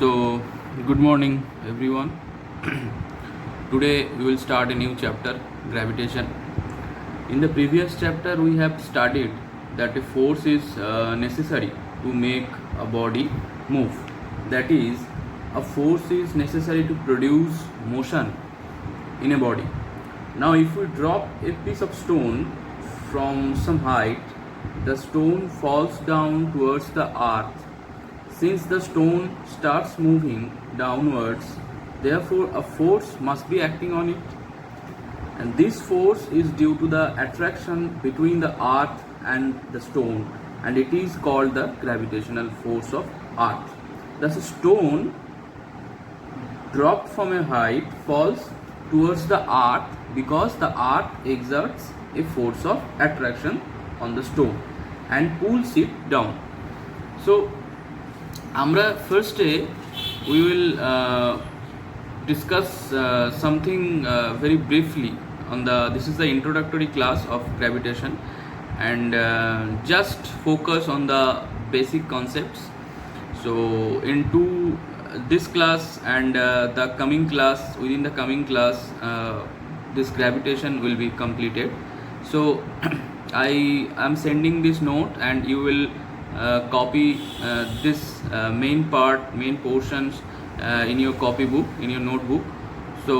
So, good morning, everyone. Today we will start a new chapter, gravitation. In the previous chapter, we have studied that a force is necessary to make a body move. That is, a force is necessary to produce motion in a body. Now, if we drop a piece of stone from some height, the stone falls down towards the earth. Since the stone starts moving downwards, therefore a force must be acting on it. And this force is due to the attraction between the earth and the stone, and it is called the gravitational force of earth. Thus, a stone dropped from a height falls towards the earth because the earth exerts a force of attraction on the stone and pulls it down. So, আমরা ফার্স্টে we will discuss something very briefly on this is the introductory class of gravitation, and just focus on the basic concepts. So into this class and the coming class, within the coming class, this gravitation will be completed. So I am sending this note, and you will copy this main portions in your copybook, in your notebook. So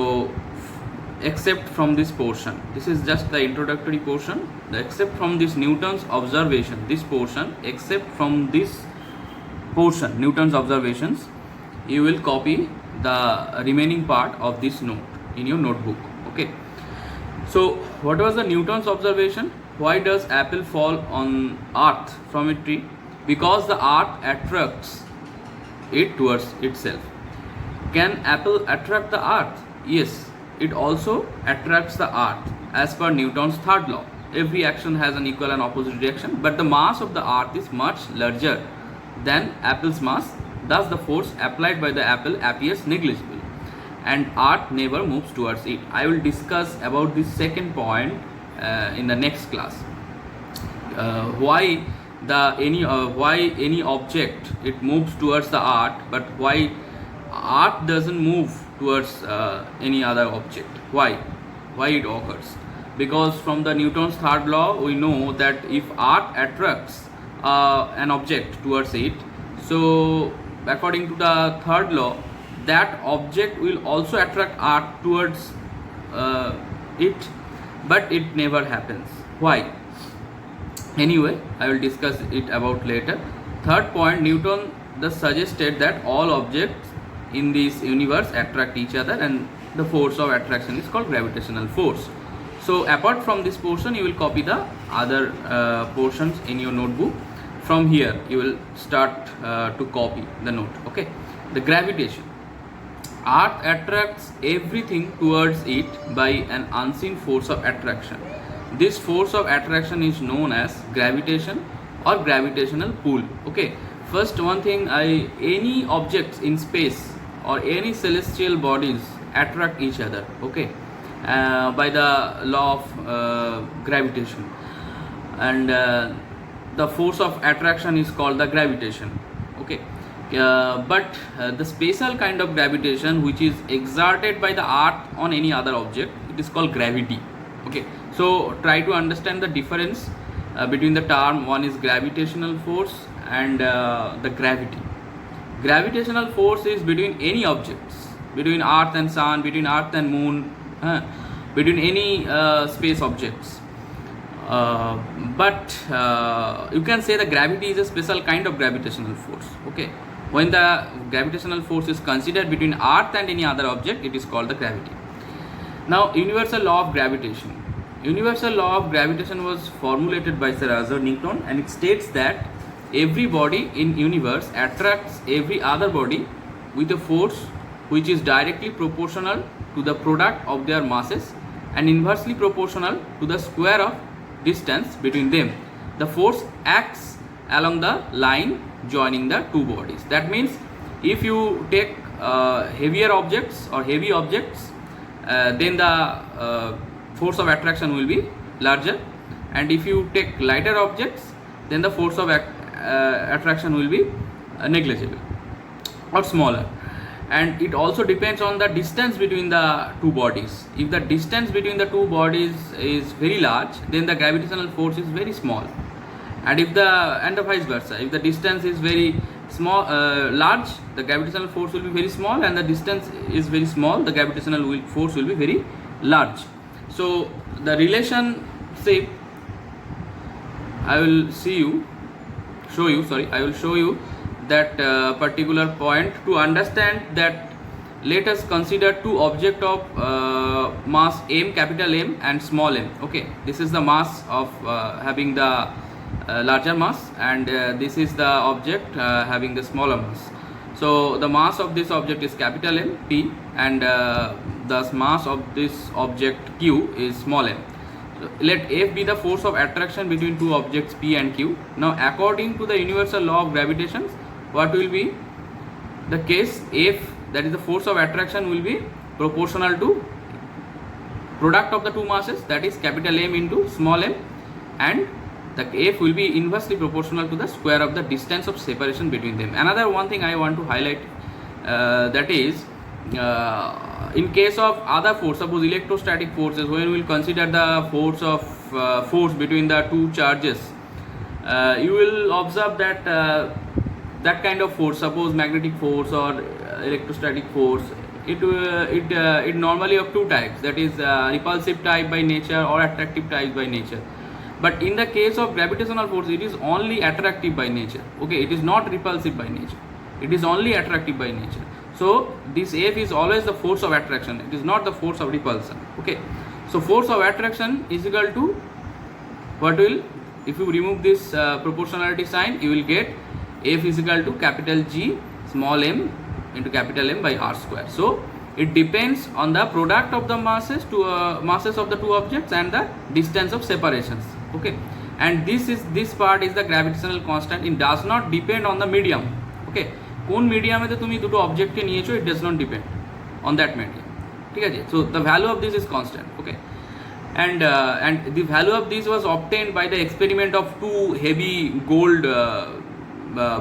except from this portion, this is just the introductory portion, except from this Newton's observation, this portion, except from this portion, Newton's observations, you will copy the remaining part of this note in your notebook. Okay, so what was the Newton's observation? Why does apple fall on earth from a tree? Because the earth attracts it towards itself. Can apple attract the earth? Yes, it also attracts the earth. As per Newton's third law, every action has an equal and opposite reaction, but the mass of the earth is much larger than apple's mass. Thus, the force applied by the apple appears negligible, and earth never moves towards it. I will discuss about this second point in the next class. Why any object it moves towards the earth, but why earth doesn't move towards any other object? Why it occurs? Because from the Newton's third law, we know that if earth attracts an object towards it, so according to the third law, that object will also attract earth towards it, but it never happens. Why? Anyway, I will discuss it about later. Third point, Newton thus suggested that all objects in this universe attract each other, and the force of attraction is called gravitational force. So apart from this portion, you will copy the other portions in your notebook. From here you will start to copy the note. Okay, the gravitation. Earth attracts everything towards it by an unseen force of attraction. This force of attraction is known as gravitation or gravitational pull. Okay, first one thing, any objects in space or any celestial bodies attract each other, okay, by the law of gravitation, and the force of attraction is called the gravitation. Okay, but the special kind of gravitation which is exerted by the earth on any other object, it is called gravity. Okay, so try to understand the difference between the term. One is gravitational force and the gravity. Gravitational force is between any objects, between earth and sun, between earth and moon, between any space objects, but you can say the gravity is a special kind of gravitational force. Okay, when the gravitational force is considered between earth and any other object, it is called the gravity. Now, universal law of gravitation. Universal law of gravitation was formulated by Sir Isaac Newton, and it states that every body in universe attracts every other body with a force which is directly proportional to the product of their masses and inversely proportional to the square of distance between them. The force acts along the line joining the two bodies. That means if you take heavier objects or heavy objects, then the force of attraction will be larger, and if you take lighter objects, then the force of attraction will be negligible. or smaller. And it also depends on the distance between the two bodies. If the distance between the two bodies is very large, then the gravitational force is very small. And if the vice versa, if the distance is very small, large, the gravitational force will be very small, and the distance is very small, the gravitational force will be very large. So the relationship, I will show you that particular point. To understand that, let us consider two objects of mass m, capital M, and small m. Okay, this is the mass of having the larger mass, and this is the object having the smaller mass. So the mass of this object is capital M, P, and the mass of this object Q is small m. So let F be the force of attraction between two objects P and Q. Now according to the universal law of gravitation, what will be the case? F, that is the force of attraction, will be proportional to product of the two masses, that is capital M into small m, and the F will be inversely proportional to the square of the distance of separation between them. Another one thing I want to highlight, that is in case of other force, suppose electrostatic forces, when we will consider the force between the two charges, you will observe that that kind of force, suppose magnetic force or electrostatic force, it normally of two types, that is repulsive type by nature or attractive type by nature. But in the case of gravitational force, it is only attractive by nature. Okay, it is not repulsive by nature, it is only attractive by nature. So this F is always the force of attraction, it is not the force of repulsion. Okay, so force of attraction is equal to what will, if you remove this proportionality sign, you will get F is equal to capital G small m into capital M by r square. So it depends on the product of the masses of the two objects and the distance of separations. Okay, and this part is the gravitational constant. It does not depend on the medium. Okay, কোন মিডিয়ামেতে তুমি দুটো অবজেক্টকে নিয়েছো, it does not depend on that medium. ঠিক আছে, so the value of this is constant. Okay, and the value of this was obtained by the experiment of two heavy gold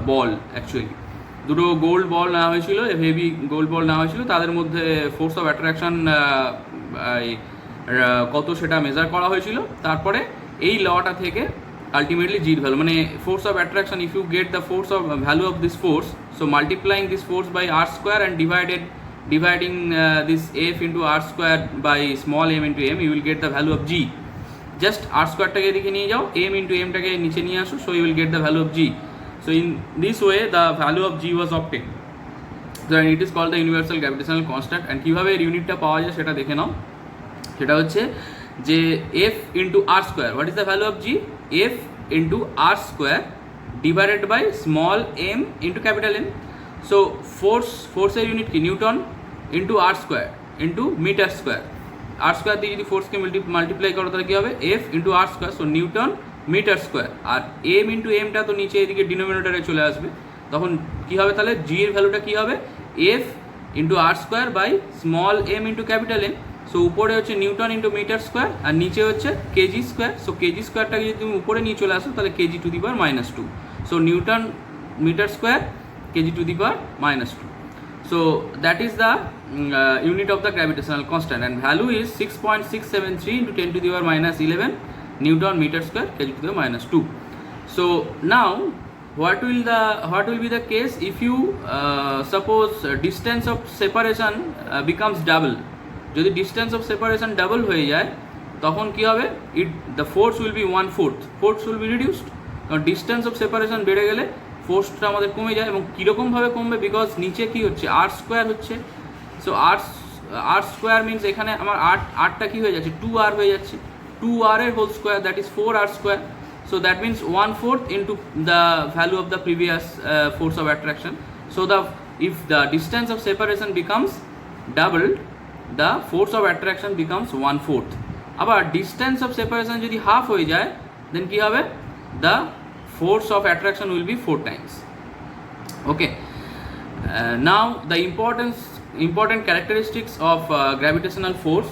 ball, actually দুটো gold বল নেওয়া হয়েছিল, heavy gold বল নেওয়া হয়েছিল, তাদের মধ্যে force of attraction কত সেটা মেজার করা হয়েছিল। তারপরে এই লটা থেকে আলটিমেটলি জির ভ্যালু, মানে force of attraction, if you get the force of value of this force, so multiplying this force by r square and dividing this F into r square by small m into m, you will get the value of G. Just r square টাকে এদিকে নিয়ে যাও, m into m টাকে নিচে নিয়ে আসো, so you will get the value of G. So in this way the value of G was obtained. So it is called the universal gravitational constant. And কিভাবে এর ইউনিটটা পাওয়া যায় সেটা দেখে নাও। সেটা হচ্ছে যে F into r square, what is the value of G? F into r square divided by small m into capital M. So ফোর্সের ইউনিট কি? Newton into r square into metre square. R square দিয়ে যদি ফোর্সকে multiply করো তাহলে কী হবে? F into r square, so newton metre square. আর এম ইন্টু এমটা তো নিচে এদিকে ডিনোমিনেটরে চলে আসবে, তখন কী হবে তাহলে? জি এর ভ্যালুটা কী হবে? F into r square by small m into capital M. So উপরে হচ্ছে নিউটন ইন্টু মিটার স্কোয়ার আর নিচে হচ্ছে কেজি স্কোয়ার। সো কেজি স্কোয়ারটাকে যদি তুমি উপরে নিয়ে চলে আসো তাহলে kg to the power -2। So newton metre square kg to the power -2. So that is the unit of the gravitational constant, and value is 6.673 into 10 to the power -11 Newton meter square kg to the power -2. So now what will be the case if you suppose distance of separation becomes double? যদি distance of separation double হয়ে যায় তখন কি হবে? The force will be 1/4, force will be reduced. কারণ distance of separation বেড়ে গেলে ফোর্সটা আমাদের কমে যায়। এবং কীরকমভাবে কমবে? বিকজ নিচে কী হচ্ছে? আর স্কোয়ার হচ্ছে। সো আর স্কোয়ার মিনস এখানে আমার আরটা কী হয়ে যাচ্ছে? 2r হয়ে যাচ্ছে। 2r এর whole square, that is 4r square. So that means 1/4 into the value of the previous force of attraction. So if the distance of separation becomes doubled, the force of attraction becomes 1/4. আবার distance of separation যদি half হয়ে যায় দেন কী হবে? The force of attraction will be 4 times. Okay, now the important characteristics of gravitational force.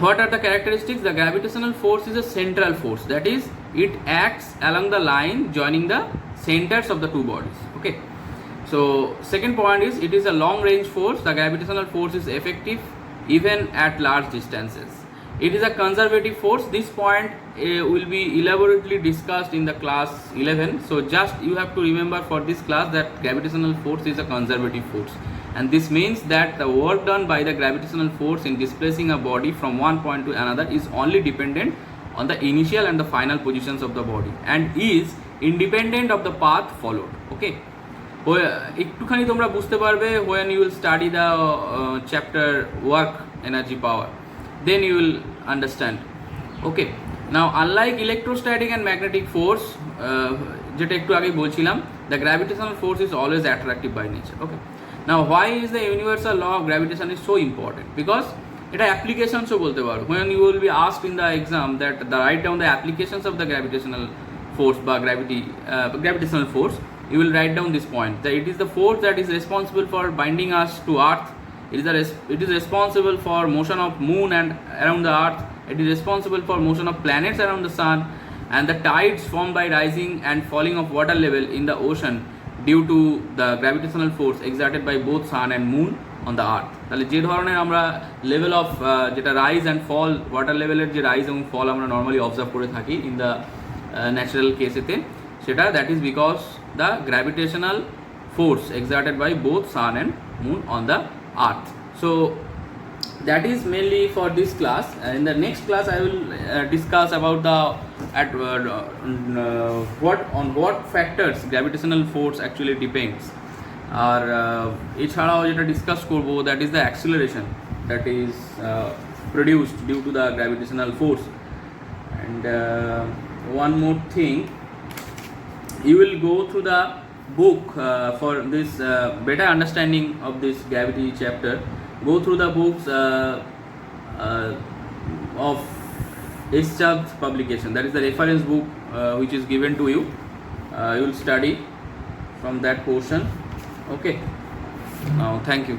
What are the characteristics? The gravitational force is a central force, that is it acts along the line joining the centers of the two bodies. Okay, so second point is it is a long range force. The gravitational force is effective even at large distances. It is a conservative force. This point will be elaborately discussed in the class 11. So just you have to remember for this class that gravitational force is a conservative force, and this means that the work done by the gravitational force in displacing a body from one point to another is only dependent on the initial and the final positions of the body and is independent of the path followed. Okay, একটুখানি তোমরা বুঝতে পারবে when you will study the chapter work energy power, then you will understand. Okay, now unlike electrostatic and magnetic force, যেটা একটু আগে বলছিলাম, the gravitational force is always attractive by nature. Okay, now why is the universal law of gravitation is so important? Because এটা অ্যাপ্লিকেশনসও বলতে পারো। when you will be asked in the exam that the write down the applications of the gravitational force বা gravitational force, you will write down this point that it is the force that is responsible for binding us to earth. It is responsible for motion of moon and around the earth. It is responsible for motion of planets around the sun, and the tides formed by rising and falling of water level in the ocean due to the gravitational force exerted by both sun and moon on the earth. তাহলে যে ধরনের আমরা level of যেটা rise and fall, water লেভেলের যে rise এবং ফল আমরা normally observe করে থাকি ইন দ্য ন্যাচারাল কেসেতে, সেটা that is because the gravitational force exerted by both sun and moon on the earth. So that is mainly for this class. In the next class I will discuss about the what factors gravitational force actually depends. আর এছাড়াও যেটা discuss করব that is the acceleration that is produced due to the gravitational force. And one more thing, you will go through the book for this better understanding of this gravity chapter. Go through the books of Eschardt publication, that is the reference book which is given to you. You will study from that portion. Okay, now thank you.